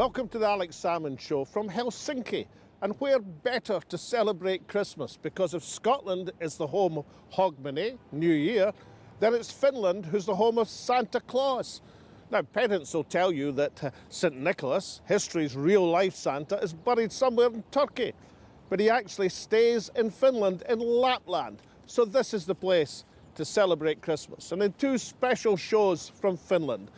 Welcome to the Alex Salmond Show from Helsinki. And where better to celebrate Christmas, because if Scotland is the home of Hogmanay, New Year, then it's Finland who's the home of Santa Claus. Now, parents will tell you that St. Nicholas, history's real-life Santa, is buried somewhere in Turkey. But he actually stays in Finland, in Lapland. So this is the place to celebrate Christmas. And in two special shows from Finland,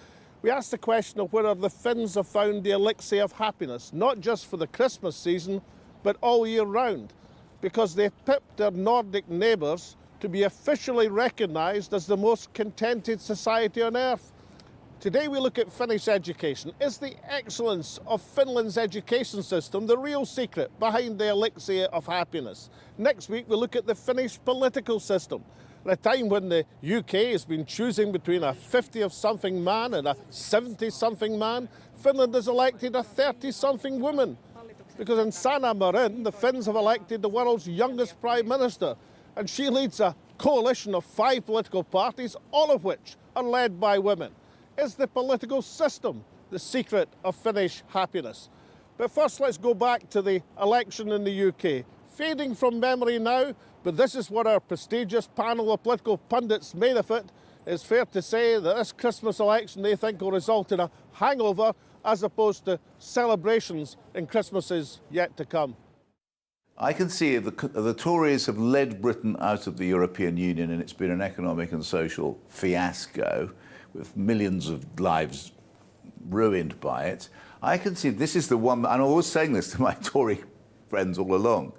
we asked the question of whether the Finns have found the elixir of happiness, not just for the Christmas season, but all year round, because they've pipped their Nordic neighbours to be officially recognised as the most contented society on earth. Today we look at Finnish education. Is the excellence of Finland's education system the real secret behind the elixir of happiness? Next week we look at the Finnish political system. At a time when the UK has been choosing between a 50-something man and a 70-something man, Finland has elected a 30-something woman. Because in Sanna Marin, the Finns have elected the world's youngest Prime Minister, and she leads a coalition of 5 political parties, all of which are led by women. Is the political system the secret of Finnish happiness? But first, let's go back to the election in the UK. Fading from memory now, but this is what our prestigious panel of political pundits made of it. It's fair to say that this Christmas election they think will result in a hangover as opposed to celebrations in Christmases yet to come. I can see the Tories have led Britain out of the European Union, and it's been an economic and social fiasco with millions of lives ruined by it. I can see this is the one, and I was saying this to my Tory friends all along,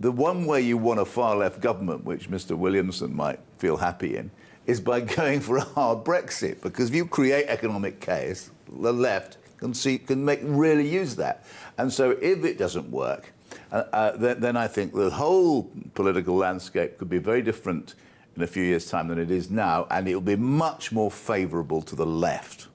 the one way you want a far-left government, which Mr. Williamson might feel happy in, is by going for a hard Brexit. Because if you create economic chaos, the left can really use that. And so if it doesn't work, then I think the whole political landscape could be very different in a few years' time than it is now, and it will be much more favourable to the left.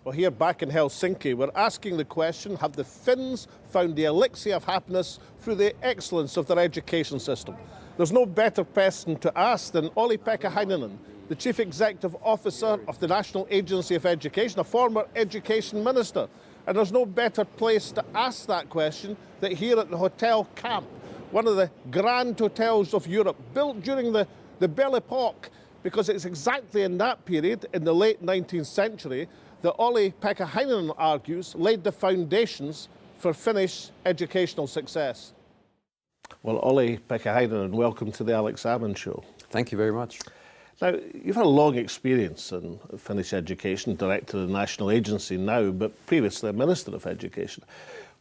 Well, here back in Helsinki, we're asking the question, have the Finns found the elixir of happiness through the excellence of their education system? There's no better person to ask than Olli-Pekka Heinonen, the Chief Executive Officer of the National Agency of Education, a former education minister. And there's no better place to ask that question than here at the Hotel Camp, one of the grand hotels of Europe, built during the Belle Epoque, because it's exactly in that period, in the late 19th century, that Olli-Pekka Heinonen argues laid the foundations for Finnish educational success. Well, Olli-Pekka Heinonen, welcome to the Alex Salmond Show. Thank you very much. Now, you've had a long experience in Finnish education, director of the National Agency now, but previously a Minister of Education.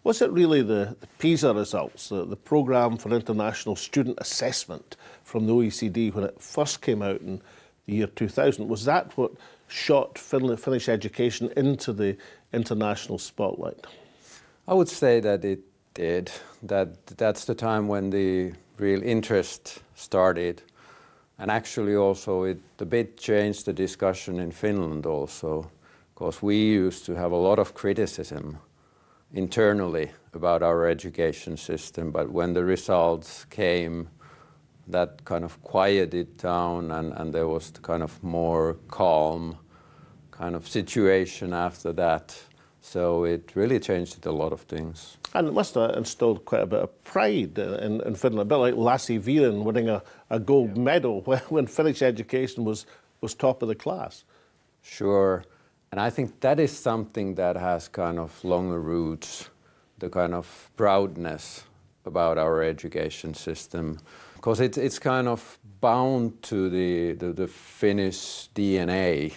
Was it really the PISA results, the Programme for International Student Assessment from the OECD when it first came out in the year 2000, was that what shot Finnish education into the international spotlight? I would say that it did. That's the time when the real interest started. And actually also it a bit changed the discussion in Finland also, because we used to have a lot of criticism internally about our education system, but when the results came, that kind of quieted down, and there was the kind of more calm kind of situation after that. So it really changed a lot of things. And it must have instilled quite a bit of pride in Finland, a bit like Lassi Viren winning a gold medal when Finnish education was top of the class. Sure. And I think that is something that has kind of longer roots, the kind of proudness about our education system, because it's kind of bound to the Finnish DNA,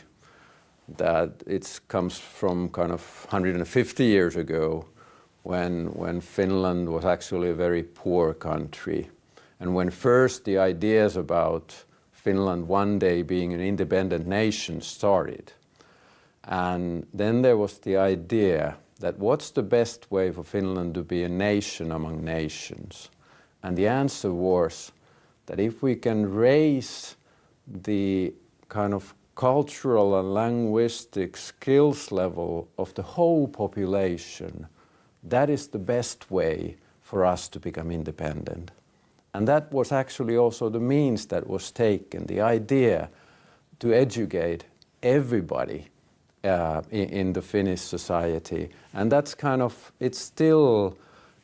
that it comes from kind of 150 years ago when Finland was actually a very poor country. And when first the ideas about Finland one day being an independent nation started. And then there was the idea that what's the best way for Finland to be a nation among nations? And the answer was that if we can raise the kind of cultural and linguistic skills level of the whole population, that is the best way for us to become independent. And that was actually also the means that was taken, the idea to educate everybody in the Finnish society. And that's it still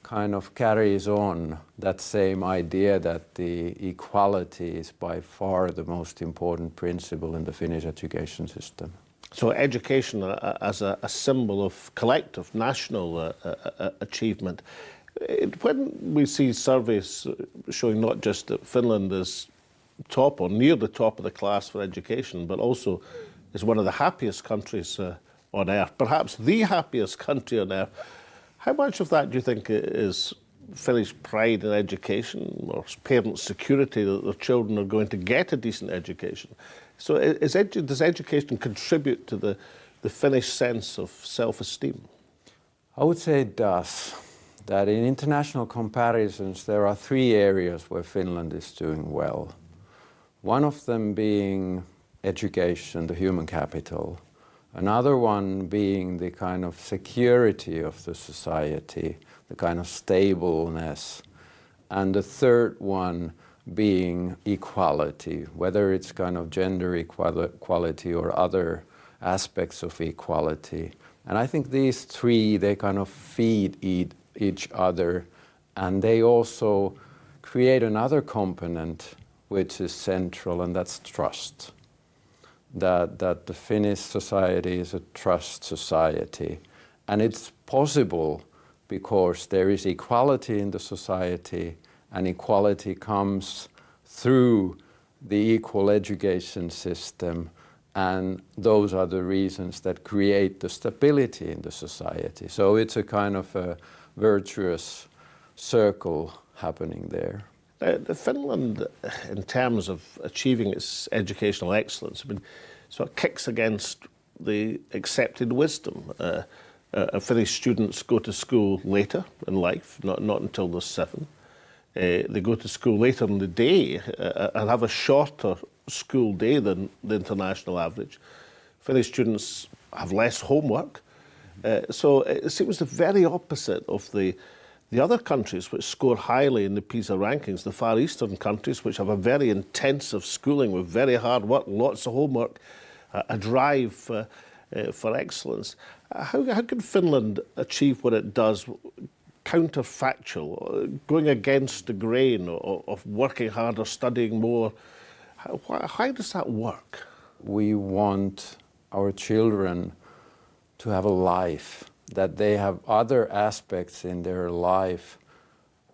kind of carries on that same idea that the equality is by far the most important principle in the Finnish education system. So education as a symbol of collective national achievement. When we see surveys showing not just that Finland is top or near the top of the class for education, but also is one of the happiest countries on earth, perhaps the happiest country on earth, how much of that do you think is Finnish pride in education or parents' security that their children are going to get a decent education? So does education contribute to the Finnish sense of self-esteem? I would say it does. That in international comparisons, there are 3 areas where Finland is doing well. One of them being education, the human capital. Another one being the kind of security of the society, the kind of stableness. And the third one being equality, whether it's kind of gender equality or other aspects of equality. And I think these 3, they kind of feed each other, and they also create another component which is central, and that's trust. That the Finnish society is a trust society. And it's possible because there is equality in the society, and equality comes through the equal education system, and those are the reasons that create the stability in the society. So it's a kind of a virtuous circle happening there. Finland, in terms of achieving its educational excellence, sort of kicks against the accepted wisdom. Finnish students go to school later in life, not until they're 7. They go to school later in the day and have a shorter school day than the international average. Finnish students have less homework. So it seems the very opposite of the other countries which score highly in the PISA rankings, the Far Eastern countries which have a very intensive schooling with very hard work, lots of homework, a drive for excellence. How can Finland achieve what it does, counterfactual, going against the grain of working harder, studying more? How does that work? We want our children to have a life, that they have other aspects in their life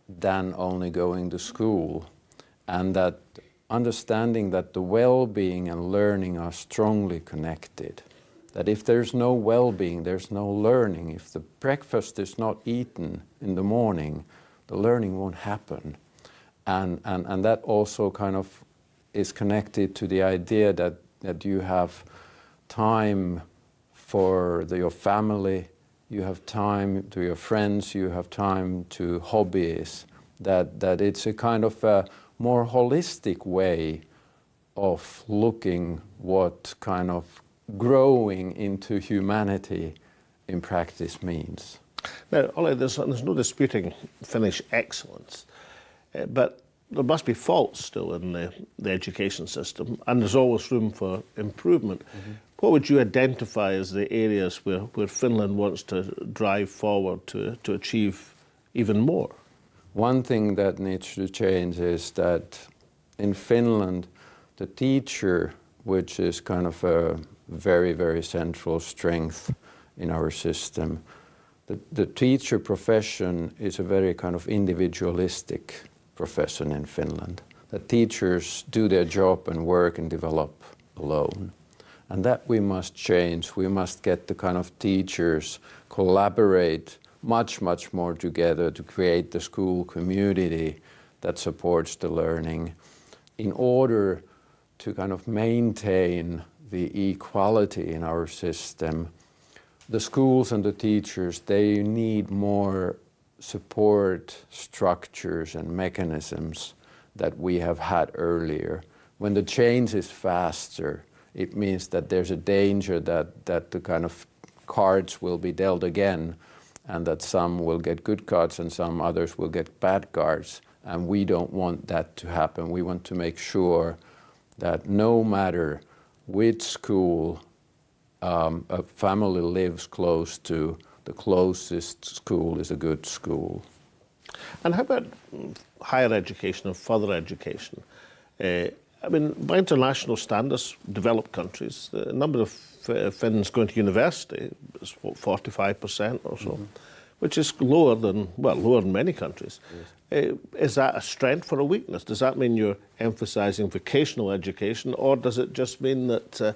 than only going to school, and that understanding that the well-being and learning are strongly connected. That if there's no well-being, there's no learning. If the breakfast is not eaten in the morning, the learning won't happen. And that also kind of is connected to the idea that you have time for your family, you have time to your friends, you have time to hobbies, that it's a kind of a more holistic way of looking what kind of growing into humanity in practice means. Now, Ollie, there's no disputing Finnish excellence, but there must be faults still in the education system, and there's always room for improvement. Mm-hmm. What would you identify as the areas where Finland wants to drive forward to achieve even more? One thing that needs to change is that in Finland, the teacher, which is kind of a very, very central strength in our system, the teacher profession is a very kind of individualistic profession in Finland. That teachers do their job and work and develop alone. And that we must change. We must get the kind of teachers collaborate much, much more together to create the school community that supports the learning in order to kind of maintain the equality in our system. The schools and the teachers, they need more support structures and mechanisms that we have had earlier. When the change is faster, it means that there's a danger that the kind of cards will be dealt again, and that some will get good cards and some others will get bad cards. And we don't want that to happen. We want to make sure that no matter which school a family lives close to, the closest school is a good school. And how about higher education or further education? I mean, by international standards, developed countries, the number of Finns going to university is, what, 45% or so, which is lower than many countries. Yes. Is that a strength or a weakness? Does that mean you're emphasising vocational education, or does it just mean that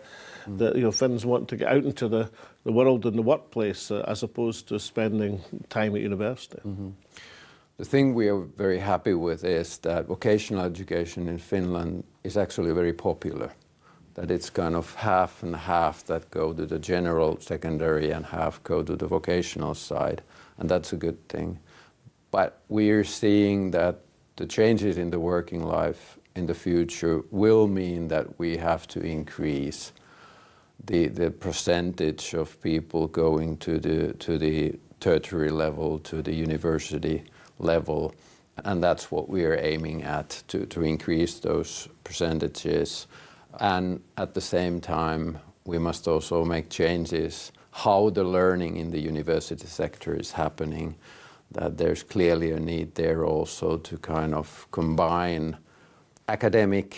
Finns want to get out into the world and the workplace as opposed to spending time at university? The thing we are very happy with is that vocational education in Finland is actually very popular. That it's kind of half and half that go to the general secondary and half go to the vocational side, and that's a good thing. But we're seeing that the changes in the working life in the future will mean that we have to increase the percentage of people going to the tertiary level, to the university level, and that's what we are aiming at, to increase those percentages. And at the same time, we must also make changes how the learning in the university sector is happening, that there's clearly a need there also to kind of combine academic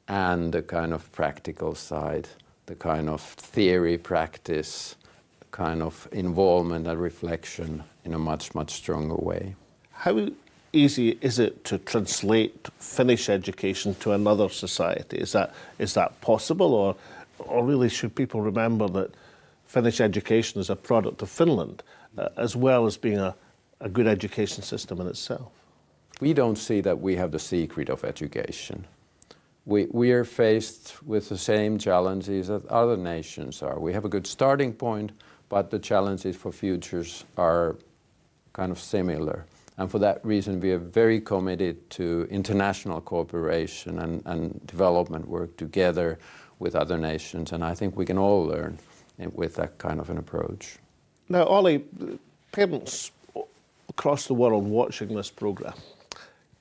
and the kind of practical side, the kind of theory practice, kind of involvement and reflection in a much, much stronger way. How easy is it to translate Finnish education to another society? Is that possible, or really should people remember that Finnish education is a product of Finland, as well as being a good education system in itself? We don't see that we have the secret of education. We are faced with the same challenges that other nations are. We have a good starting point, but the challenges for futures are kind of similar. And for that reason, we are very committed to international cooperation and development work together with other nations. And I think we can all learn with that kind of an approach. Now, Ollie, parents across the world watching this programme,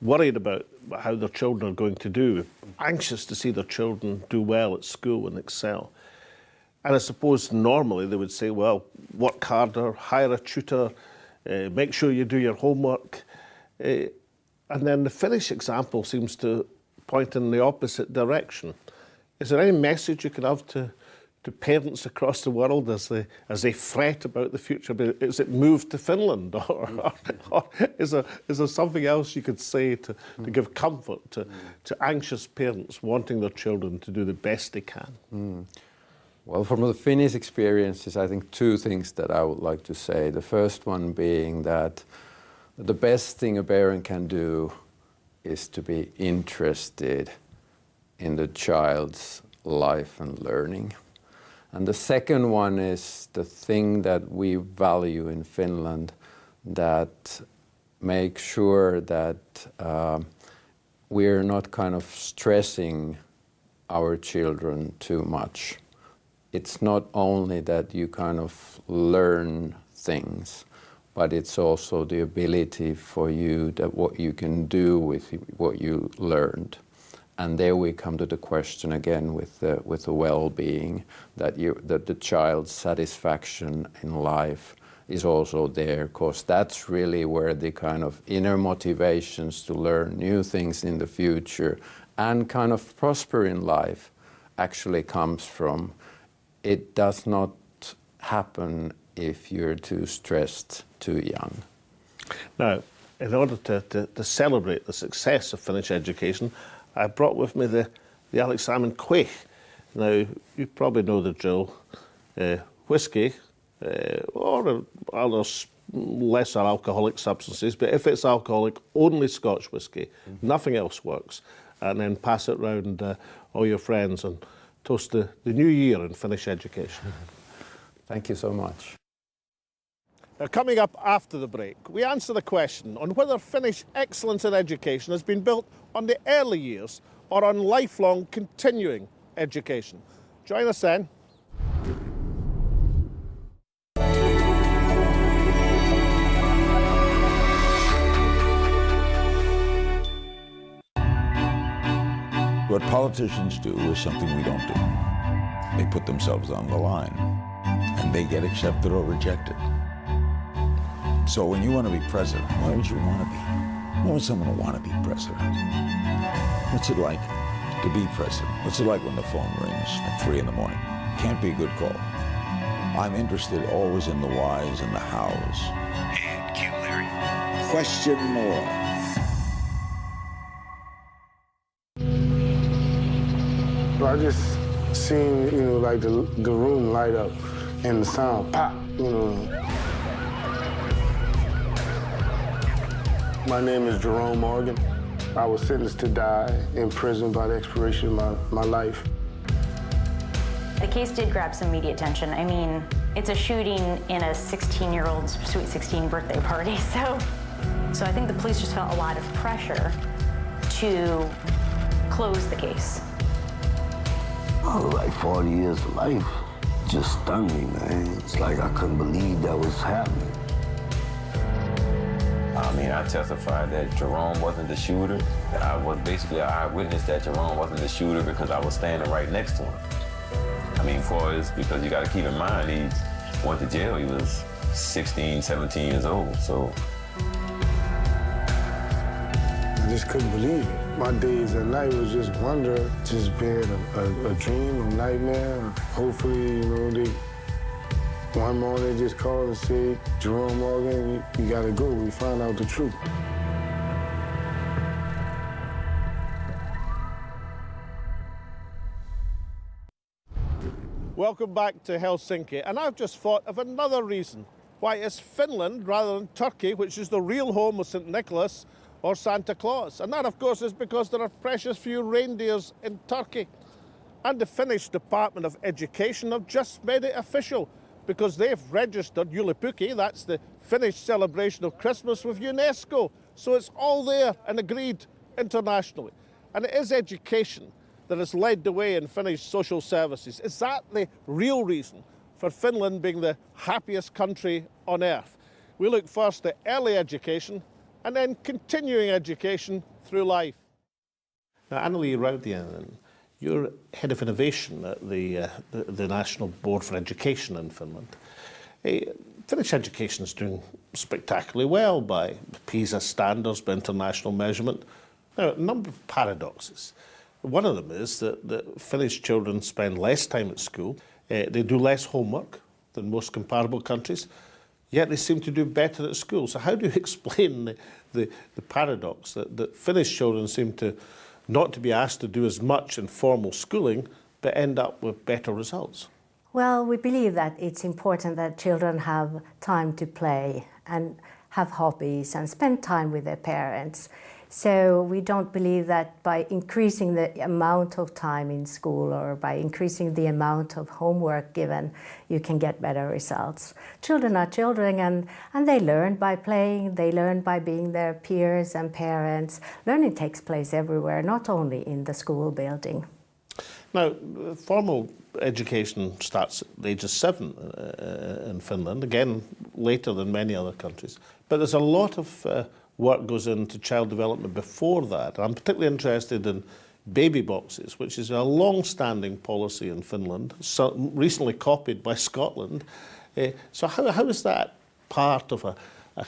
worried about how their children are going to do, anxious to see their children do well at school and excel. And I suppose normally they would say, well, work harder, hire a tutor, make sure you do your homework. And then the Finnish example seems to point in the opposite direction. Is there any message you can have to parents across the world as they fret about the future? Is it moved to Finland, or is there something else you could say to give comfort to anxious parents wanting their children to do the best they can? Well, from the Finnish experiences, I think two things that I would like to say. The first one being that the best thing a parent can do is to be interested in the child's life and learning. And the second one is the thing that we value in Finland, that make sure that we're not kind of stressing our children too much. It's not only that you kind of learn things, but it's also the ability for you that what you can do with what you learned. And there we come to the question again with the well-being, that the child's satisfaction in life is also there, because that's really where the kind of inner motivations to learn new things in the future and kind of prosper in life actually comes from. It does not happen if you're too stressed too young. Now, in order to celebrate the success of Finnish education, I brought with me the Alex Salmond Quaich. Now, you probably know the drill. Whiskey or other lesser alcoholic substances, but if it's alcoholic, only Scotch whiskey, nothing else works. And then pass it round all your friends and toast the new year in Finnish education. Thank you so much. Now, coming up after the break, we answer the question on whether Finnish excellence in education has been built on the early years or on lifelong continuing education. Join us then. What politicians do is something we don't do. They put themselves on the line, and they get accepted or rejected. So when you want to be president, why would you want to be? Why would someone want to be president? What's it like to be president? What's it like when the phone rings at 3 in the morning? Can't be a good call. I'm interested always in the whys and the hows. And Q Larry. Question more. I just seen, like the room light up and the sound pop, My name is Jerome Morgan. I was sentenced to die in prison by the expiration of my life. The case did grab some media attention. I mean, it's a shooting in a 16-year-old's Sweet 16 birthday party, so I think the police just felt a lot of pressure to close the case. Oh, like 40 years of life just stunned me, man. It's like I couldn't believe that was happening. I mean, I testified that Jerome wasn't the shooter. I was basically an eyewitness that Jerome wasn't the shooter because I was standing right next to him. I mean, because you got to keep in mind, he went to jail. He was 16, 17 years old, so. I just couldn't believe it. My days and night was just wonder, just being a dream, a nightmare. Hopefully, one morning they just called and said, Jerome Morgan, you gotta go. We found out the truth. Welcome back to Helsinki, and I've just thought of another reason why it's Finland rather than Turkey, which is the real home of St. Nicholas or Santa Claus. And that, of course, is because there are precious few reindeers in Turkey. And the Finnish Department of Education have just made it official because they've registered Juhlapukki, that's the Finnish celebration of Christmas, with UNESCO. So it's all there and agreed internationally. And it is education that has led the way in Finnish social services. Is that the real reason for Finland being the happiest country on earth? We look first at early education and then continuing education through life. Now, Annalie Raudianen, you're head of innovation at the National Board for Education in Finland. Finnish education is doing spectacularly well by PISA standards, by international measurement. Now, a number of paradoxes. One of them is that Finnish children spend less time at school. They do less homework than most comparable countries, yet they seem to do better at school. So how do you explain the paradox that Finnish children seem to not to be asked to do as much in formal schooling, but end up with better results? Well, we believe that it's important that children have time to play and have hobbies and spend time with their parents. So we don't believe that by increasing the amount of time in school or by increasing the amount of homework given, you can get better results. Children are children and they learn by playing, they learn by being their peers and parents. Learning takes place everywhere, not only in the school building. Now, formal education starts at the age of 7 in Finland, again later than many other countries. But there's a lot of work goes into child development before that. I'm particularly interested in baby boxes, which is a long-standing policy in Finland, recently copied by Scotland. So how is that part of a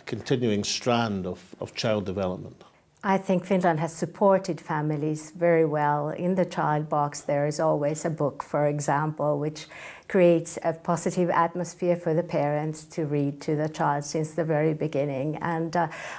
continuing strand of child development? I think Finland has supported families very well. In the child box there is always a book, for example, which creates a positive atmosphere for the parents to read to the child since the very beginning. And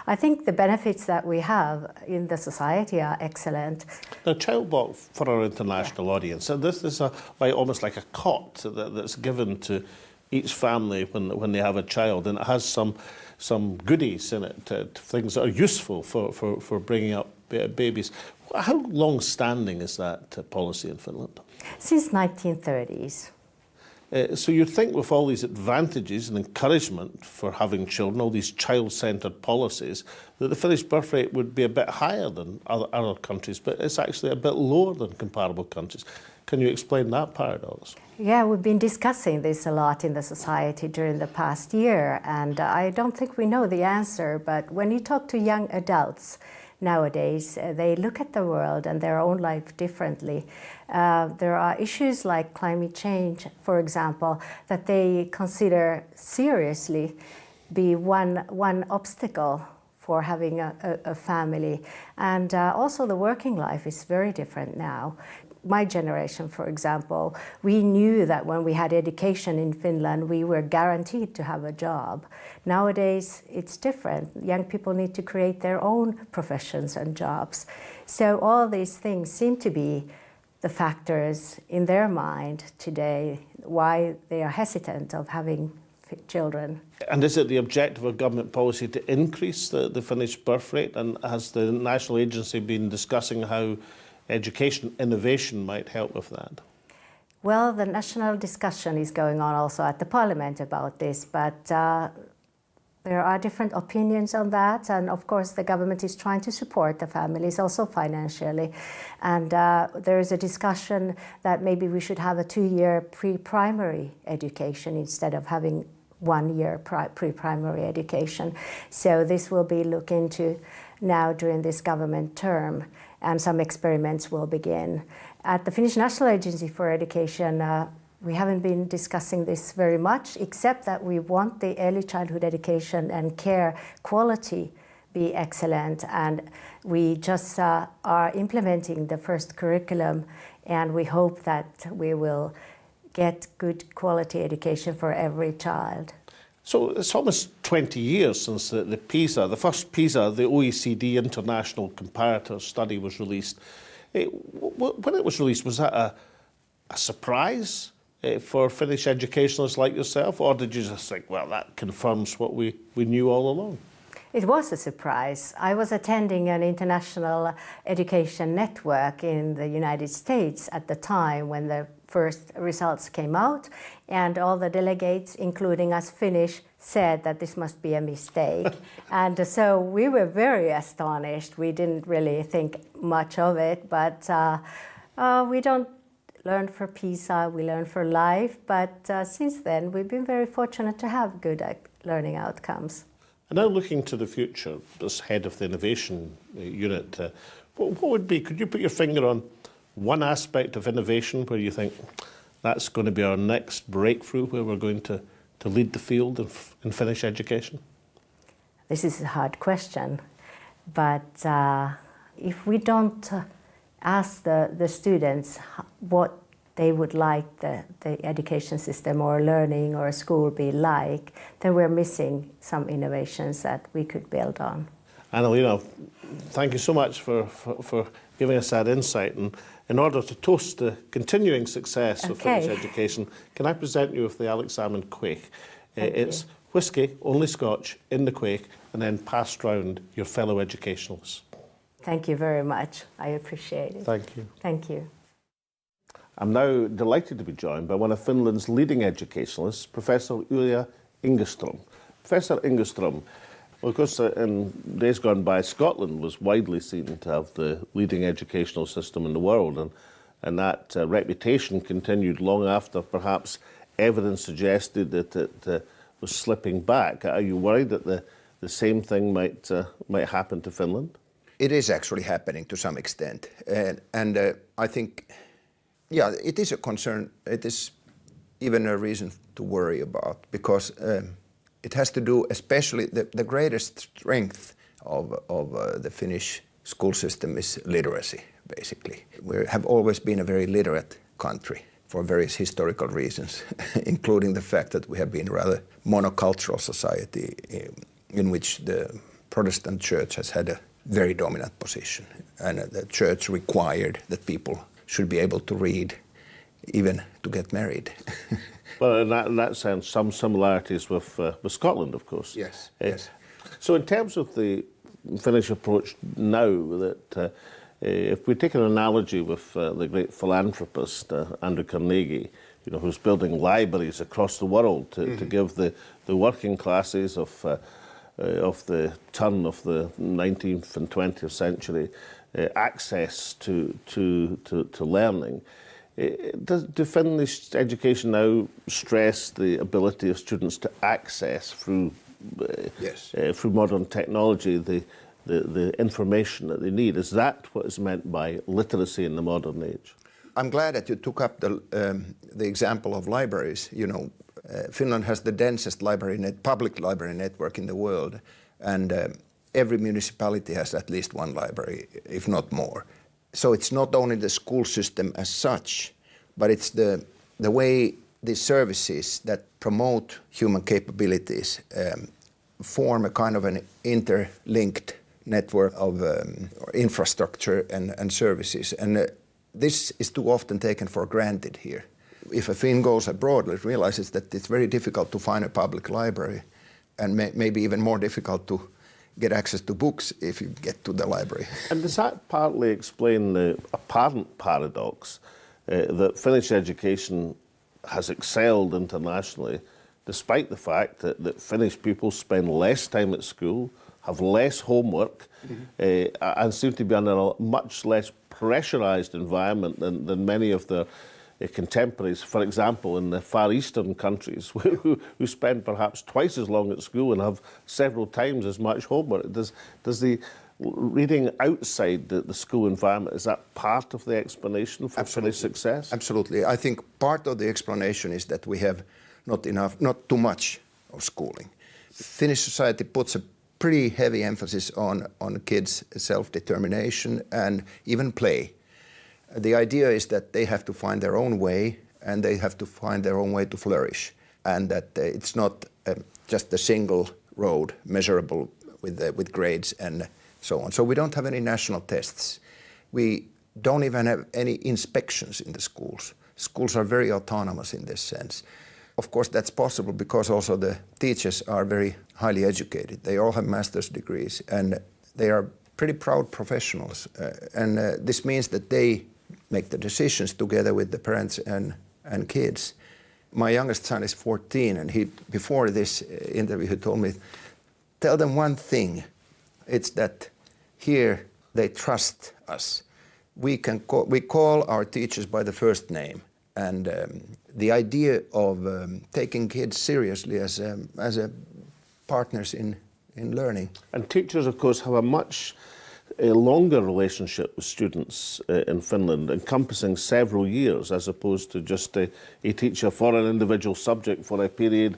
I think the benefits that we have in the society are excellent. Now, child box, for our international audience, so this is almost like a cot that's given to each family when they have a child, and it has some goodies in it, things that are useful for bringing up babies. How long-standing is that policy in Finland? Since 1930s. So you'd think with all these advantages and encouragement for having children, all these child-centred policies, that the Finnish birth rate would be a bit higher than other countries, but it's actually a bit lower than comparable countries. Can you explain that paradox? Yeah, we've been discussing this a lot in the society during the past year, and I don't think we know the answer, but when you talk to young adults, nowadays. They look at the world and their own life differently. There are issues like climate change, for example, that they consider seriously be one obstacle for having a family. And also the working life is very different now. My generation, for example, we knew that when we had education in Finland, we were guaranteed to have a job. Nowadays, it's different. Young people need to create their own professions and jobs. So all these things seem to be the factors in their mind today, why they are hesitant of having children. And is it the objective of government policy to increase the Finnish birth rate? And has the national agency been discussing how education innovation might help with that? Well, the national discussion is going on also at the parliament about this, but there are different opinions on that. And of course, the government is trying to support the families also financially. And there is a discussion that maybe we should have a 2-year pre-primary education instead of having 1 year pre-primary education. So this will be looked into now during this government term, and some experiments will begin. At the Finnish National Agency for Education, we haven't been discussing this very much, except that we want the early childhood education and care quality be excellent, and we just are implementing the first curriculum, and we hope that we will get good quality education for every child. So it's almost 20 years since the PISA, the first PISA, the OECD International Comparator Study was released. When it was released, was that a surprise for Finnish educationalists like yourself, or did you just think, well, that confirms what we knew all along? It was a surprise. I was attending an international education network in the United States at the time when the first results came out, and all the delegates, including us Finnish, said that this must be a mistake. And so we were very astonished. We didn't really think much of it, but we don't learn for PISA, we learn for life. But since then, we've been very fortunate to have good learning outcomes. And now looking to the future, as head of the innovation unit, what would be, could you put your finger on one aspect of innovation where you think that's going to be our next breakthrough, where we're going to lead the field in Finnish education? This is a hard question, but if we don't ask the students what they would like the education system or learning or school be like, then we're missing some innovations that we could build on. Annalena, thank you so much for giving us that insight. And in order to toast the continuing success of Finnish education, can I present you with the Alex Salmond Quake? It's whisky, only Scotch, in the quake, and then passed round your fellow educationalists. Thank you very much. I appreciate it. Thank you. Thank you. I'm now delighted to be joined by one of Finland's leading educationalists, Professor Ylja Ingström. Professor Ingström, well, of course, in days gone by, Scotland was widely seen to have the leading educational system in the world, and that reputation continued long after perhaps evidence suggested that it was slipping back. Are you worried that the same thing might happen to Finland? It is actually happening to some extent, and I think, yeah, it is a concern. It is even a reason to worry about, because it has to do, especially the greatest strength of the Finnish school system is literacy, basically. We have always been a very literate country for various historical reasons, including the fact that we have been a rather monocultural society in which the Protestant church has had a very dominant position, and the church required that people should be able to read even to get married. Well, in that sense, some similarities with Scotland, of course. Yes, yes. So in terms of the Finnish approach now, that if we take an analogy with the great philanthropist Andrew Carnegie, who's building libraries across the world to give the working classes of the turn of the 19th and 20th century access to learning. Do Finnish education now stress the ability of students to access through modern technology the the information that they need. Is that what is meant by literacy in the modern age? I'm glad that you took up the example of libraries. You know, Finland has the densest public library network in the world, and every municipality has at least one library, if not more. So it's not only the school system as such, but it's the way these services that promote human capabilities form a kind of an interlinked network of infrastructure and services. And this is too often taken for granted here. If a Finn goes abroad, it realizes that it's very difficult to find a public library, and maybe even more difficult to get access to books if you get to the library. And does that partly explain the apparent paradox that Finnish education has excelled internationally, despite the fact that Finnish pupils spend less time at school, have less homework, and seem to be under a much less pressurised environment than many of their contemporaries, for example, in the Far Eastern countries, who spend perhaps twice as long at school and have several times as much homework? Does the reading outside the school environment, is that part of the explanation for Finnish success? Absolutely. I think part of the explanation is that we have not too much of schooling. Finnish society puts a pretty heavy emphasis on kids' self-determination and even play. The idea is that they have to find their own way, and they have to find their own way to flourish, and that it's not just a single road measurable with grades and so on. So we don't have any national tests. We don't even have any inspections in the schools. Schools are very autonomous in this sense. Of course, that's possible because also the teachers are very highly educated. They all have master's degrees, and they are pretty proud professionals. This means that they make the decisions together with the parents and kids. My youngest son is 14, and before this interview, he told me, tell them one thing. It's that here they trust us. We call our teachers by the first name, and the idea of taking kids seriously as partners in learning. And teachers, of course, have a much longer relationship with students in Finland, encompassing several years, as opposed to just a teacher for an individual subject for a period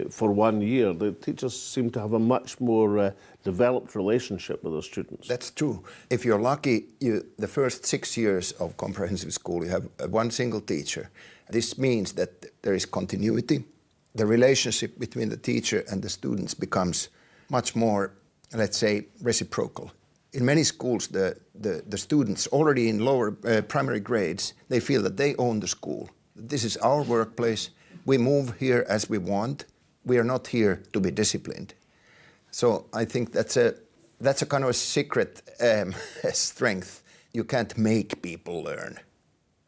for 1 year. The teachers seem to have a much more developed relationship with their students. That's true. If you're lucky, the first 6 years of comprehensive school, you have one single teacher. This means that there is continuity. The relationship between the teacher and the students becomes much more, let's say, reciprocal. In many schools, the students already in lower primary grades, they feel that they own the school. This is our workplace. We move here as we want. We are not here to be disciplined. So I think that's a kind of a secret strength. You can't make people learn.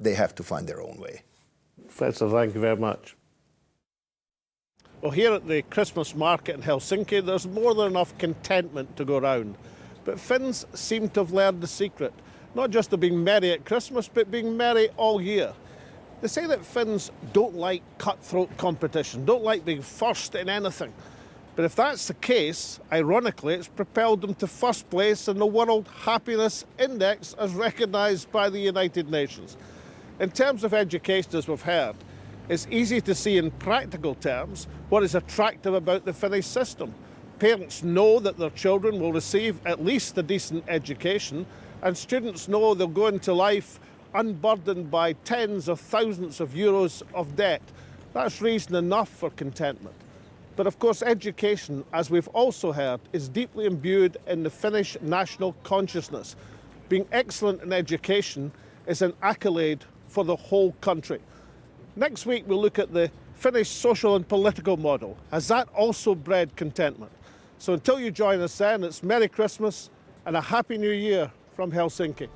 They have to find their own way. Professor, thank you very much. Well, here at the Christmas market in Helsinki, there's more than enough contentment to go round. But Finns seem to have learned the secret, not just of being merry at Christmas, but being merry all year. They say that Finns don't like cutthroat competition, don't like being first in anything. But if that's the case, ironically, it's propelled them to first place in the World Happiness Index as recognised by the United Nations. In terms of education, as we've heard, it's easy to see in practical terms what is attractive about the Finnish system. Parents know that their children will receive at least a decent education, and students know they'll go into life unburdened by tens of thousands of euros of debt. That's reason enough for contentment. But of course, education, as we've also heard, is deeply imbued in the Finnish national consciousness. Being excellent in education is an accolade for the whole country. Next week, we'll look at the Finnish social and political model. Has that also bred contentment? So until you join us then, it's Merry Christmas and a Happy New Year from Helsinki.